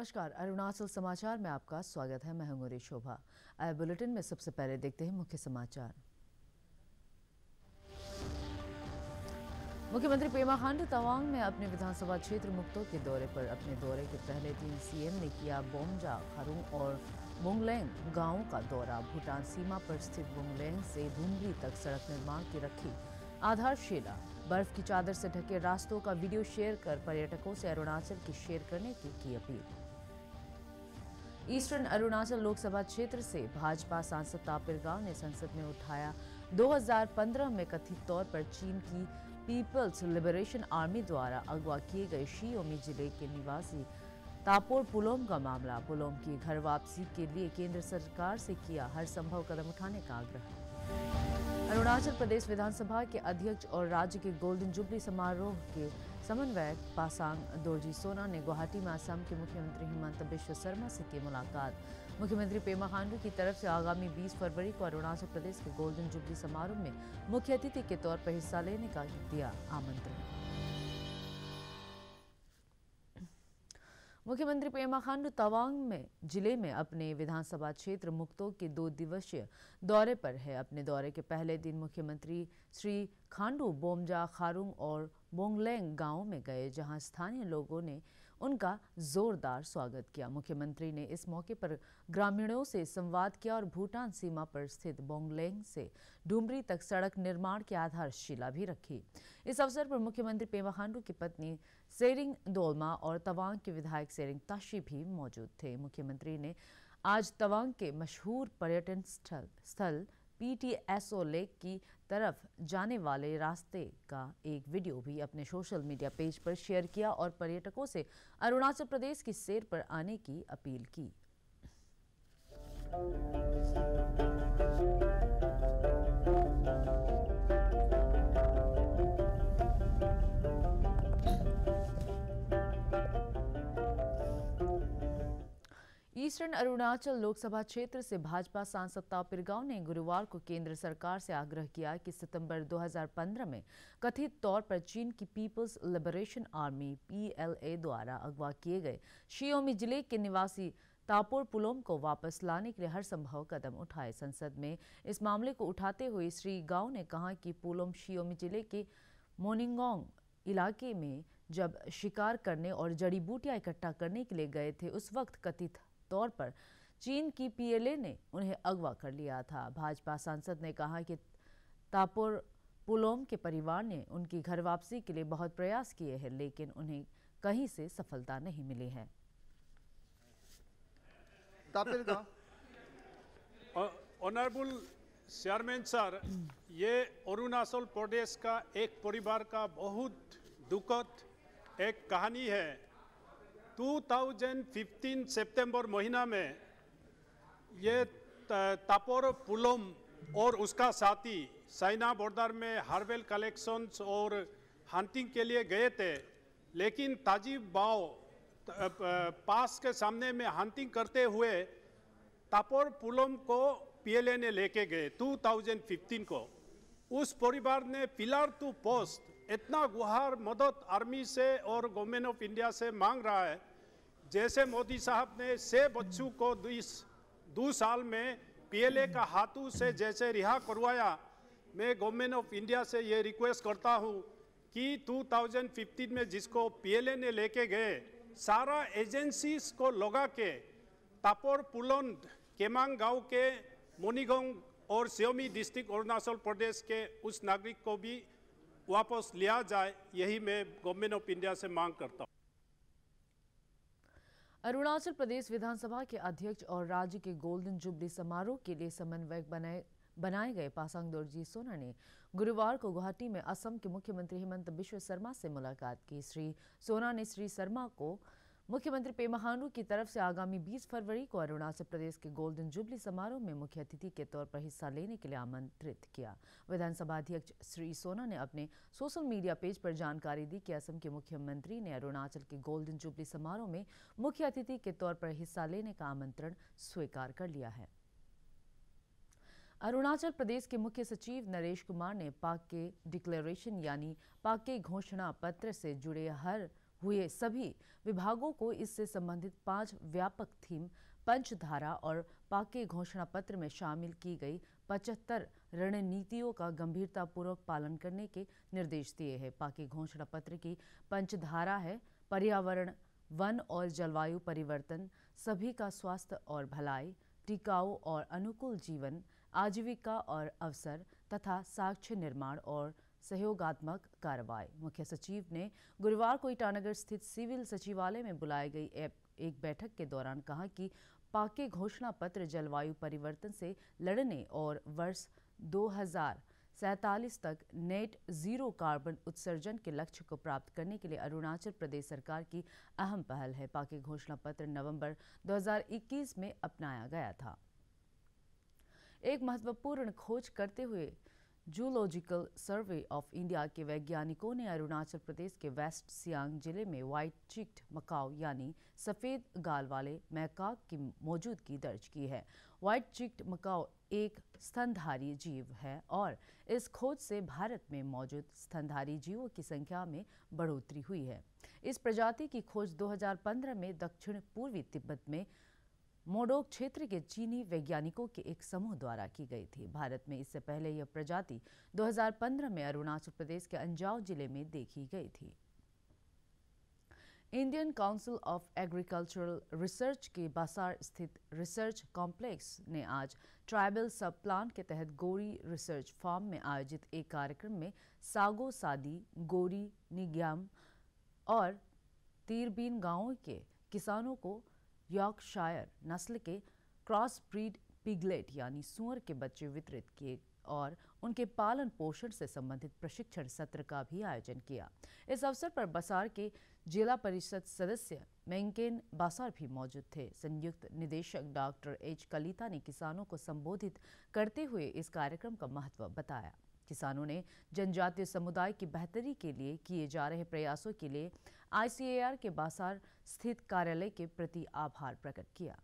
नमस्कार, अरुणाचल समाचार में आपका स्वागत है। मैं हूं शोभा। आज बुलेटिन में सबसे पहले देखते हैं मुख्य समाचार। मुख्यमंत्री पेमा खांडू तवांग में अपने विधानसभा क्षेत्र मुक्तो के दौरे पर अपने दौरे के पहले दिन सीएम ने किया बोमजा, खरुंग और बोंगलेंग गांवों का दौरा। भूटान सीमा पर स्थित बोंगलेंग से धुमरी तक सड़क निर्माण की रखी आधारशिला। बर्फ की चादर से ढके रास्तों का वीडियो शेयर कर पर्यटकों से अरुणाचल की शेयर करने की अपील। ईस्टर्न अरुणाचल लोकसभा क्षेत्र से भाजपा सांसद तापिर गाव ने संसद में उठाया 2015 में कथित तौर पर चीन की पीपल्स लिबरेशन आर्मी द्वारा अगवा किए गए शी ओमी जिले के निवासी तापोर पुलोम का मामला। पुलोम की घर वापसी के लिए केंद्र सरकार से किया हर संभव कदम उठाने का आग्रह। अरुणाचल प्रदेश विधानसभा के अध्यक्ष और राज्य के गोल्डन जुबली समारोह के समन्वयक पासांग दोरजी सोना ने गुवाहाटी में असम के मुख्यमंत्री हिमंत बिश्व शर्मा से की मुलाकात। मुख्यमंत्री पेमा खांडू की तरफ से आगामी 20 फरवरी को अरुणाचल प्रदेश के गोल्डन जुबली समारोह में मुख्य अतिथि के तौर पर हिस्सा लेने का दिया आमंत्रण। मुख्यमंत्री पेमा खांडू तवांग में जिले में अपने विधानसभा क्षेत्र मुक्तो के 2 दिवसीय दौरे पर है। अपने दौरे के पहले दिन मुख्यमंत्री श्री खांडू बोमजा, खारुंग और बोंगलेंग गांव में गए, जहां स्थानीय लोगों ने उनका जोरदार स्वागत किया। मुख्यमंत्री ने इस मौके पर ग्रामीणों से संवाद किया और भूटान सीमा पर स्थित बोंगलेंग से डुमरी तक सड़क निर्माण की आधारशिला भी रखी। इस अवसर पर मुख्यमंत्री पेमा खांडू की पत्नी सेरिंग दोलमा और तवांग के विधायक सेरिंग ताशी भी मौजूद थे। मुख्यमंत्री ने आज तवांग के मशहूर पर्यटन स्थल PTSO लेक की तरफ जाने वाले रास्ते का एक वीडियो भी अपने सोशल मीडिया पेज पर शेयर किया और पर्यटकों से अरुणाचल प्रदेश की सैर पर आने की अपील की। ईस्टर्न अरुणाचल लोकसभा क्षेत्र से भाजपा सांसद तापिर गाव ने गुरुवार को केंद्र सरकार से आग्रह किया कि सितंबर 2015 में कथित तौर पर चीन की पीपल्स लिबरेशन आर्मी PLA द्वारा अगवा किए गए शी ओमी जिले के निवासी तापोर पुलोम को वापस लाने के लिए हर संभव कदम उठाए। संसद में इस मामले को उठाते हुए श्री गाव ने कहा कि पुलोम शी ओमी जिले के मोनिंगोंग इलाके में जब शिकार करने और जड़ी बूटियां इकट्ठा करने के लिए गए थे, उस वक्त कथित तौर पर चीन की PLA ने उन्हें अगवा कर लिया था। भाजपा सांसद ने कहा कि तापोर पुलोम के परिवार ने उनकी घर वापसी के लिए बहुत प्रयास किए हैं, लेकिन उन्हें कहीं से सफलता नहीं मिली है। ऑनरेबल चेयरमैन सर, ये अरुणाचल प्रदेश का एक परिवार का बहुत दुखद एक कहानी है। 2015 सितंबर महीना में ये तापोर पुलोम और उसका साथी चाइना बॉर्डर में हार्वेल कलेक्शंस और हंटिंग के लिए गए थे, लेकिन ताजी बाव पास के सामने में हंटिंग करते हुए तापोर पुलोम को PLA ने लेके गए 2015 को। उस परिवार ने पिलर टू पोस्ट इतना गुहार मदद आर्मी से और गवर्नमेंट ऑफ इंडिया से मांग रहा है, जैसे मोदी साहब ने 6 बच्चों को 2 साल में PLA का हाथों से जैसे रिहा करवाया। मैं गवर्नमेंट ऑफ इंडिया से ये रिक्वेस्ट करता हूँ कि 2015 में जिसको PLA ने लेके गए, सारा एजेंसीज को लगा के तापोर पुलोम केमांग गांव के मोनिगोंग और सियोमी डिस्ट्रिक्ट अरुणाचल प्रदेश के उस नागरिक को भी वापस लिया जाए। यही मैं गवर्नमेंट ऑफ इंडिया से मांग करता हूँ। अरुणाचल प्रदेश विधानसभा के अध्यक्ष और राज्य के गोल्डन जुबली समारोह के लिए समन्वयक बनाए गए पासांग दोरजी सोना ने गुरुवार को गुवाहाटी में असम के मुख्यमंत्री हिमंत बिश्व शर्मा से मुलाकात की। श्री सोना ने श्री शर्मा को मुख्यमंत्री पेमा खांडू की तरफ से आगामी 20 फरवरी को अरुणाचल प्रदेश के गोल्डन जुबली समारोह में मुख्य अतिथि के तौर पर हिस्सा लेने के लिए आमंत्रित किया। विधानसभा अध्यक्ष श्री सोना ने अपने सोशल मीडिया पेज पर जानकारी दी कि असम के मुख्यमंत्री ने अरुणाचल के गोल्डन जुबली समारोह में मुख्य अतिथि के तौर पर हिस्सा लेने का आमंत्रण स्वीकार कर लिया है। अरुणाचल प्रदेश के मुख्य सचिव नरेश कुमार ने पाक के डिक्लेरेशन यानी पाक के घोषणा पत्र से जुड़े हर हुए सभी विभागों को इससे संबंधित 5 व्यापक थीम, पंचधारा और पाके घोषणा पत्र में शामिल की गई 75 रणनीतियों का गंभीरतापूर्वक पालन करने के निर्देश दिए हैं। पाके घोषणा पत्र की पंचधारा है पर्यावरण, वन और जलवायु परिवर्तन, सभी का स्वास्थ्य और भलाई, टिकाऊ और अनुकूल जीवन, आजीविका और अवसर तथा साक्ष्य निर्माण और सहयोगात्मक कार्रवाई। मुख्य सचिव ने गुरुवार को ईटानगर स्थित सिविल सचिवालय में बुलाई गई एक बैठक के दौरान कहा कि पाके घोषणा पत्र जलवायु परिवर्तन से लड़ने और वर्ष 2047 तक नेट जीरो कार्बन उत्सर्जन के लक्ष्य को प्राप्त करने के लिए अरुणाचल प्रदेश सरकार की अहम पहल है। पाके घोषणा पत्र नवंबर 2021 में अपनाया गया था। एक महत्वपूर्ण खोज करते हुए जूलॉजिकल सर्वे ऑफ इंडिया के वैज्ञानिकों ने अरुणाचल प्रदेश के वेस्ट सियांग जिले में व्हाइट चिक्ड मकाऊ यानी सफ़ेद गाल वाले मैकाक की मौजूदगी दर्ज की है। व्हाइट चिक्ड मकाऊ एक स्तनधारी जीव है और इस खोज से भारत में मौजूद स्तनधारी जीवों की संख्या में बढ़ोतरी हुई है। इस प्रजाति की खोज 2015 में दक्षिण पूर्वी तिब्बत में मोडोक क्षेत्र के चीनी वैज्ञानिकों के एक समूह द्वारा की गई थी। भारत में इससे पहले यह प्रजाति 2015 में अरुणाचल प्रदेश के अंजाव जिले में देखी गई थी। Indian council of agricultural research के बासार स्थित रिसर्च कॉम्प्लेक्स ने आज ट्राइबल सब प्लान के तहत गोरी रिसर्च फार्म में आयोजित एक कार्यक्रम में सागो सादी, गोरी, निग्याम और तीरबीन गांवों के किसानों को यॉर्कशायर नस्ल के क्रॉस ब्रीड पिगलेट यानी सुअर के बच्चे वितरित किए और उनके पालन पोषण से संबंधित प्रशिक्षण सत्र का भी आयोजन किया। इस अवसर पर बासार के जिला परिषद सदस्य मेंकेन बासार भी मौजूद थे। संयुक्त निदेशक डॉक्टर एच कलिता ने किसानों को संबोधित करते हुए इस कार्यक्रम का महत्व बताया। किसानों ने जनजातीय समुदाय की बेहतरी के लिए किए जा रहे प्रयासों के लिए ICAR के बासार स्थित कार्यालय के प्रति आभार प्रकट किया।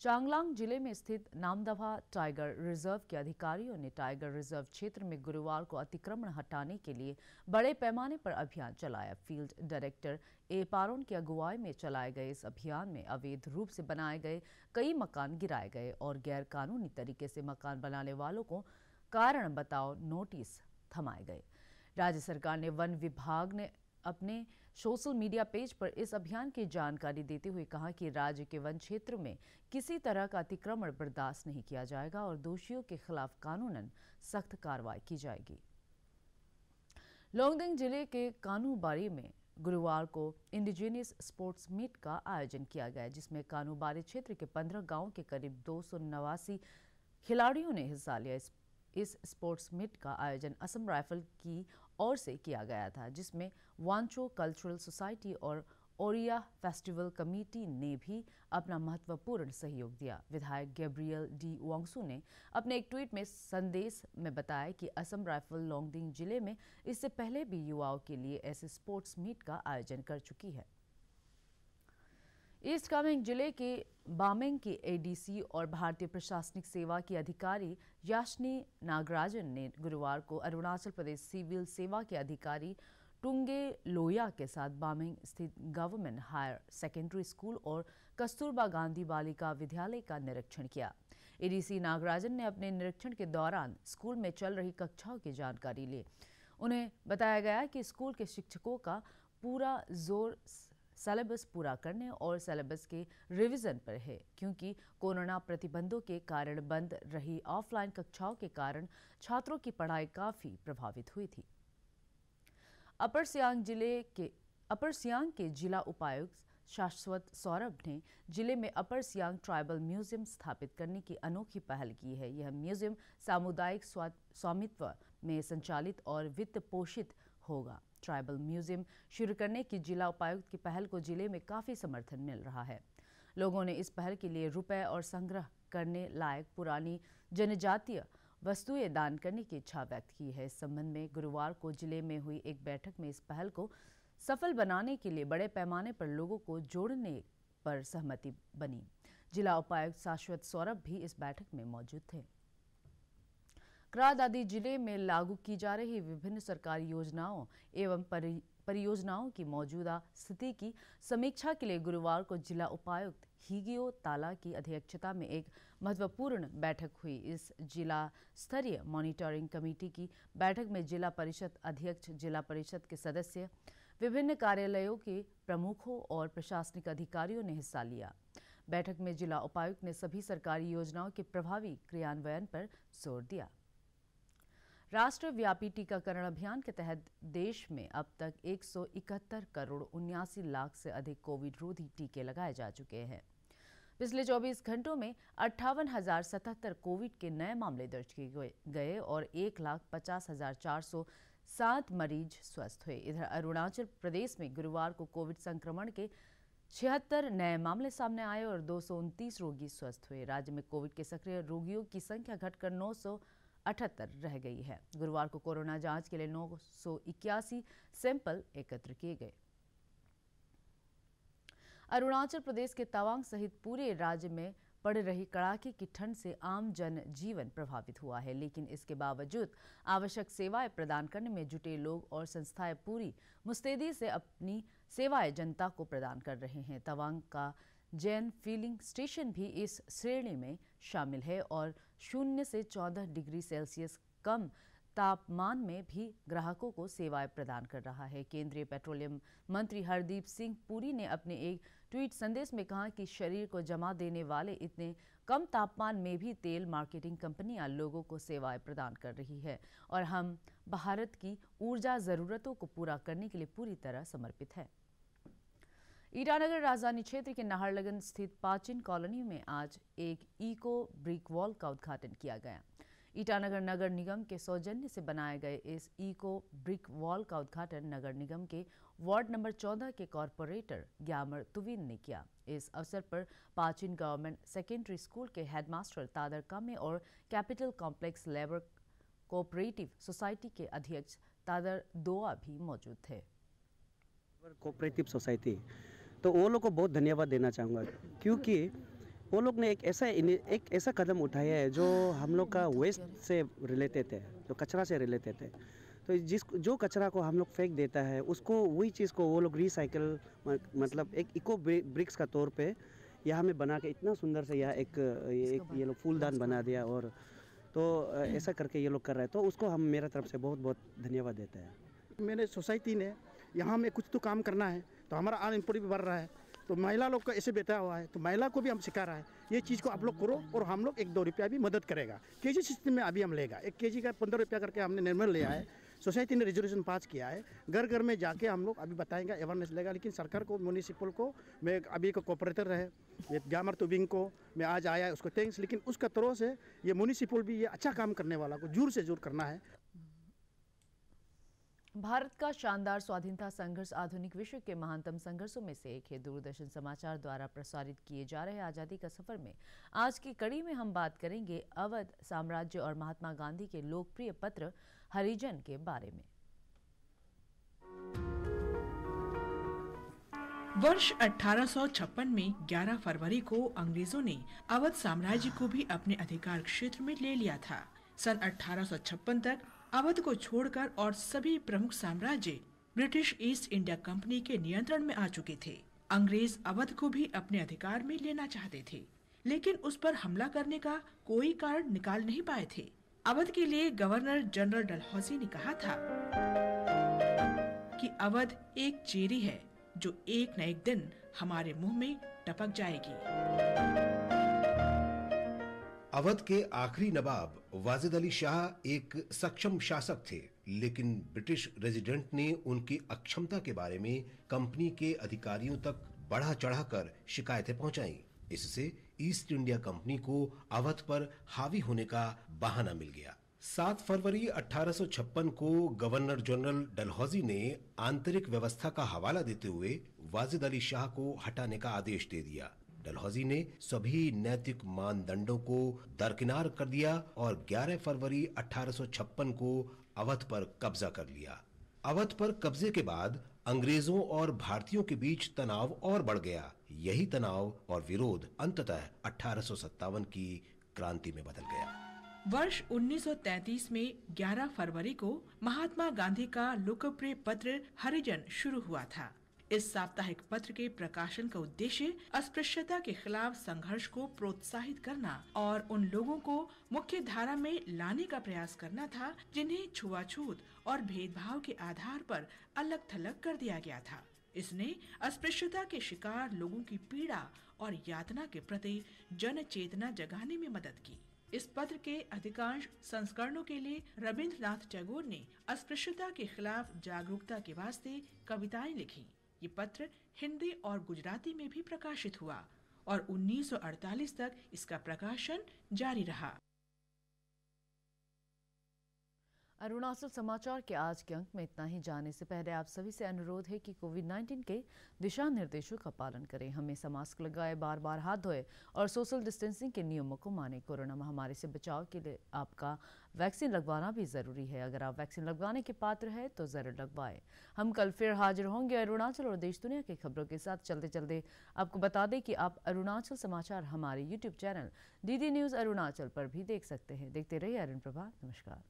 चांगलांग जिले में स्थित नामदफा टाइगर रिजर्व के अधिकारियों ने टाइगर रिजर्व क्षेत्र में गुरुवार को अतिक्रमण हटाने के लिए बड़े पैमाने पर अभियान चलाया। फील्ड डायरेक्टर ए पारोन की अगुवाई में चलाए गए इस अभियान में अवैध रूप से बनाए गए कई मकान गिराए गए और गैर कानूनी तरीके से मकान बनाने वालों को कारण बताओ नोटिस थमाए गए। राज्य सरकार ने वन विभाग ने अपने सोशल मीडिया पेज पर इस अभियान की जानकारी देते हुए कहा कि राज्य के वन क्षेत्र में किसी तरह का अतिक्रमण बर्दाश्त नहीं किया जाएगा और दोषियों के खिलाफ कानूनन सख्त कार्रवाई की जाएगी। लोंगडिंग जिले के कानूबारी में गुरुवार को इंडिजिनियस स्पोर्ट्स मीट का आयोजन किया गया, जिसमें कानूबारी क्षेत्र के 15 गांवों के करीब 289 खिलाड़ियों ने हिस्सा लिया। इस स्पोर्ट्स मीट का आयोजन असम राइफल की ओर से किया गया था, जिसमें वांचो कल्चरल सोसाइटी और ओरिया फेस्टिवल कमेटी ने भी अपना महत्वपूर्ण सहयोग दिया। विधायक गैब्रियल डी वांगसू ने अपने एक ट्वीट में संदेश में बताया कि असम राइफल लोंगडिंग जिले में इससे पहले भी युवाओं के लिए ऐसे स्पोर्ट्स मीट का आयोजन कर चुकी है। ईस्ट कामेंग जिले के बामेंग की ADC और भारतीय प्रशासनिक सेवा की अधिकारी याशनी नागराजन ने गुरुवार को अरुणाचल प्रदेश सिविल सेवा के अधिकारी टुंगे लोया के साथ बामेंग स्थित गवर्नमेंट हायर सेकेंडरी स्कूल और कस्तूरबा गांधी बालिका विद्यालय का निरीक्षण किया। ADC नागराजन ने अपने निरीक्षण के दौरान स्कूल में चल रही कक्षाओं की जानकारी ली। उन्हें बताया गया कि स्कूल के शिक्षकों का पूरा जोर सिलेबस पूरा करने और सिलेबस के रिवीजन पर है, क्योंकि कोरोना प्रतिबंधों के कारण बंद रही ऑफलाइन कक्षाओं के कारण छात्रों की पढ़ाई काफी प्रभावित हुई थी। अपर सियांग के जिला उपायुक्त शाश्वत सौरभ ने जिले में अपर सियांग ट्राइबल म्यूजियम स्थापित करने की अनोखी पहल की है। यह म्यूजियम सामुदायिक स्वामित्व में संचालित और वित्त पोषित होगा। ट्राइबल म्यूजियम शुरू करने की जिला उपायुक्त की पहल को जिले में काफी समर्थन मिल रहा है। लोगों ने इस पहल के लिए रुपए और संग्रह करने लायक पुरानी जनजातीय वस्तुएं दान करने की इच्छा व्यक्त की है। इस संबंध में गुरुवार को जिले में हुई एक बैठक में इस पहल को सफल बनाने के लिए बड़े पैमाने पर लोगों को जोड़ने पर सहमति बनी। जिला उपायुक्त शाश्वत सौरभ भी इस बैठक में मौजूद थे। क्रादादी जिले में लागू की जा रही विभिन्न सरकारी योजनाओं एवं परियोजनाओं की मौजूदा स्थिति की समीक्षा के लिए गुरुवार को जिला उपायुक्त हीगियो ताला की अध्यक्षता में एक महत्वपूर्ण बैठक हुई। इस जिला स्तरीय मॉनिटरिंग कमेटी की बैठक में जिला परिषद अध्यक्ष, जिला परिषद के सदस्य, विभिन्न कार्यालयों के प्रमुखों और प्रशासनिक अधिकारियों ने हिस्सा लिया। बैठक में जिला उपायुक्त ने सभी सरकारी योजनाओं के प्रभावी क्रियान्वयन पर जोर दिया। राष्ट्रव्यापी टीकाकरण अभियान के तहत देश में अब तक 171 करोड़ 79 लाख से अधिक कोविड रोधी टीके लगाए जा चुके हैं। पिछले 24 घंटों में 58,077 कोविड के नए मामले दर्ज किए गए और 1,50,407 मरीज स्वस्थ हुए। इधर अरुणाचल प्रदेश में गुरुवार को कोविड संक्रमण के 76 नए मामले सामने आए और 229 रोगी स्वस्थ हुए। राज्य में कोविड के सक्रिय रोगियों की संख्या घटकर 978 रह गई है। गुरुवार को कोरोना जांच के लिए 981 सैंपल एकत्र किए गए। अरुणाचल प्रदेश के तवांग सहित पूरे राज्य में पड़ रही कड़ाके की ठंड से आम जन जीवन प्रभावित हुआ है, लेकिन इसके बावजूद आवश्यक सेवाएं प्रदान करने में जुटे लोग और संस्थाएं पूरी मुस्तैदी से अपनी सेवाएं जनता को प्रदान कर रहे हैं। तवांग का जैन फिलिंग स्टेशन भी इस श्रेणी में शामिल है और 0 से 14 डिग्री सेल्सियस कम तापमान में भी ग्राहकों को सेवाएं प्रदान कर रहा है। केंद्रीय पेट्रोलियम मंत्री हरदीप सिंह पुरी ने अपने एक ट्वीट संदेश में कहा कि शरीर को जमा देने वाले इतने कम तापमान में भी तेल मार्केटिंग कंपनियां लोगों को सेवाएं प्रदान कर रही है और हम भारत की ऊर्जा जरूरतों को पूरा करने के लिए पूरी तरह समर्पित है। ईटानगर राजधानी क्षेत्र के नाहरलगन स्थित पाचिन कॉलोनी में आज एक इको ब्रिक वॉल का उद्घाटन किया गया। ईटानगर नगर निगम के सौजन्य से बनाए गए इस इको ब्रिक वॉल का उद्घाटन नगर निगम के वार्ड नंबर 14 के कॉरपोरेटर ग्यामर तुविन ने किया। इस अवसर पर पाचिन गवर्नमेंट सेकेंडरी स्कूल के हेडमास्टर तादर कामे और capital complex labour cooperative society के अध्यक्ष तादर दोआ भी मौजूद थे। कोऑपरेटिव सोसाइटी तो वो लोग को बहुत धन्यवाद देना चाहूँगा, क्योंकि वो लोग ने एक ऐसा कदम उठाया है जो हम लोग का वेस्ट से रिलेटेड है, जो कचरा से रिलेटेड है। तो जो कचरा को हम लोग फेंक देता है उसको, वही चीज़ को वो लोग रिसाइकल मतलब एक इको ब्रिक्स का तौर पे यहाँ में बना के इतना सुंदर से यहाँ ये लोग फूलदान बना दिया, और तो ऐसा करके ये लोग कर रहे हैं। तो उसको हम मेरा तरफ से बहुत बहुत धन्यवाद देते हैं। मेरे सोसाइटी ने यहाँ में कुछ तो काम करना है, तो हमारा अनएम्प्लॉयमेंट भी बढ़ रहा है, तो महिला लोग का ऐसे बैठा हुआ है, तो महिला को भी हम सिखा रहा है ये चीज़ को आप लोग करो, और हम लोग 1-2 रुपया भी मदद करेगा। केजी सिस्टम में अभी हम लेगा 1 केजी का 15 रुपया करके हमने निर्णय लिया है। सोसाइटी ने रेजोल्यूशन पास किया है, घर घर में जाके हम लोग अभी बताएंगे, अवेयरनेस लेगा। लेकिन सरकार को, म्यूनिसिपल को, मैं अभी को कोऑपरेटर रहे ये ग्यामर तुबिंग को मैं आज आया उसको थैंक्स, लेकिन उसका तरह से ये म्यूनिसिपल भी ये अच्छा काम करने वाला को जोर से जोर करना है। भारत का शानदार स्वाधीनता संघर्ष आधुनिक विश्व के महानतम संघर्षों में से एक है। दूरदर्शन समाचार द्वारा प्रसारित किए जा रहे आज़ादी का सफर में आज की कड़ी में हम बात करेंगे अवध साम्राज्य और महात्मा गांधी के लोकप्रिय पत्र हरिजन के बारे में। वर्ष 1856 में 11 फरवरी को अंग्रेजों ने अवध साम्राज्य को भी अपने अधिकार क्षेत्र में ले लिया था। सन 1856 तक अवध को छोड़कर और सभी प्रमुख साम्राज्य ब्रिटिश ईस्ट इंडिया कंपनी के नियंत्रण में आ चुके थे। अंग्रेज अवध को भी अपने अधिकार में लेना चाहते थे, लेकिन उस पर हमला करने का कोई कारण निकाल नहीं पाए थे। अवध के लिए गवर्नर जनरल डलहौजी ने कहा था कि अवध एक चेरी है जो एक न एक दिन हमारे मुंह में टपक जाएगी। अवध के आखिरी नवाब वाजिद अली शाह एक सक्षम शासक थे, लेकिन ब्रिटिश रेजिडेंट ने उनकी अक्षमता के बारे में कंपनी के अधिकारियों तक बढ़ा चढ़ाकर शिकायतें पहुंचाईं। इससे ईस्ट इंडिया कंपनी को अवध पर हावी होने का बहाना मिल गया। 7 फरवरी 1856 को गवर्नर जनरल डलहौजी ने आंतरिक व्यवस्था का हवाला देते हुए वाजिद अली शाह को हटाने का आदेश दे दिया। डलहौजी ने सभी नैतिक मानदंडों को दरकिनार कर दिया और 11 फरवरी 1856 को अवध पर कब्जा कर लिया। अवध पर कब्जे के बाद अंग्रेजों और भारतीयों के बीच तनाव और बढ़ गया। यही तनाव और विरोध अंततः 1857 की क्रांति में बदल गया। वर्ष 1933 में 11 फरवरी को महात्मा गांधी का लोकप्रिय पत्र हरिजन शुरू हुआ था। इस साप्ताहिक पत्र के प्रकाशन का उद्देश्य अस्पृश्यता के खिलाफ संघर्ष को प्रोत्साहित करना और उन लोगों को मुख्य धारा में लाने का प्रयास करना था जिन्हें छुआछूत और भेदभाव के आधार पर अलग थलग कर दिया गया था। इसने अस्पृश्यता के शिकार लोगों की पीड़ा और यातना के प्रति जन चेतना जगाने में मदद की। इस पत्र के अधिकांश संस्करणों के लिए रविंद्रनाथ टैगोर ने अस्पृश्यता के खिलाफ जागरूकता के वास्ते कविताएं लिखी। ये पत्र हिंदी और गुजराती में भी प्रकाशित हुआ और 1948 तक इसका प्रकाशन जारी रहा। अरुणाचल समाचार के आज के अंक में इतना ही। जाने से पहले आप सभी से अनुरोध है कि कोविड-19 के दिशा निर्देशों का पालन करें, हमेशा मास्क लगाए, बार बार हाथ धोए और सोशल डिस्टेंसिंग के नियमों को माने। कोरोना महामारी से बचाव के लिए आपका वैक्सीन लगवाना भी ज़रूरी है। अगर आप वैक्सीन लगवाने के पात्र हैं तो ज़रूर लगवाएं। हम कल फिर हाजिर होंगे अरुणाचल और देश दुनिया की खबरों के साथ। चलते चलते आपको बता दें कि आप अरुणाचल समाचार हमारे YouTube channel DD news Arunachal पर भी देख सकते हैं। देखते रहिए अरुण प्रभा। नमस्कार।